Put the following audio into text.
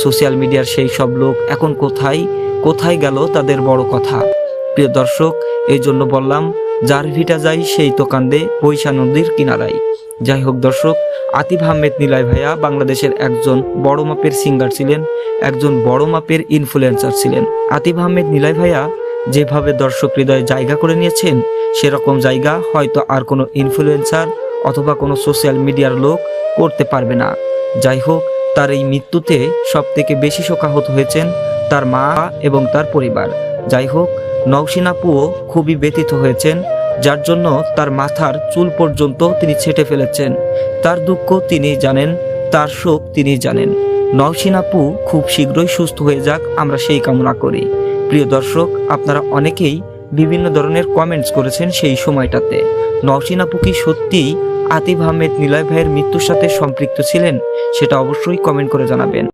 Social মিডিয়ার সেই সব লোক এখন কোথায় গেল তাদের বড় কথা। প্রিয় দর্শক, এই জন্য বললাম, যার ভিটা যাই সেই তো কান্দে বৈশা নদীর কিনারায়। যাই হোক দর্শক, আতিফ আহমেদ নিলয় ভাইয়া বাংলাদেশের একজন বড় মাপের সিঙ্গার ছিলেন, একজন বড় মাপের ইনফ্লুয়েন্সার ছিলেন। আতিফ আহমেদ নিলয় ভাইয়া যেভাবে দর্শক হৃদয়ে জায়গা করে নিয়েছেন, সেরকম জায়গা হয়তো আর কোনো ইনফ্লুয়েন্সার অথবা কোনো সোশ্যাল মিডিয়ার লোক করতে পারবে না। যাই হোক, তার এই মৃত্যুতে সবথেকে বেশি শোকাহত হয়েছেন তার মা এবং তার পরিবার। যাই হোক, নওশিন আপুও খুবই ব্যথিত হয়েছেন, যার জন্য তার মাথার চুল পর্যন্ত তিনি ছেঁটে ফেলেছেন। তার দুঃখ তিনি জানেন, তার শোক তিনি জানেন। নওশিন আপু খুব শীঘ্রই সুস্থ হয়ে যাক, আমরা সেই কামনা করি। প্রিয় দর্শক, আপনারা অনেকেই বিভিন্ন ধরনের কমেন্টস করেছেন সেই সময়টাতে। নওশিন আপু কি সত্যিই আতিফ আহমেদ নিলয় ভাইয়ের মৃত্যুর সাথে সম্পৃক্ত ছিলেন? সেটা অবশ্যই কমেন্ট করে জানাবেন।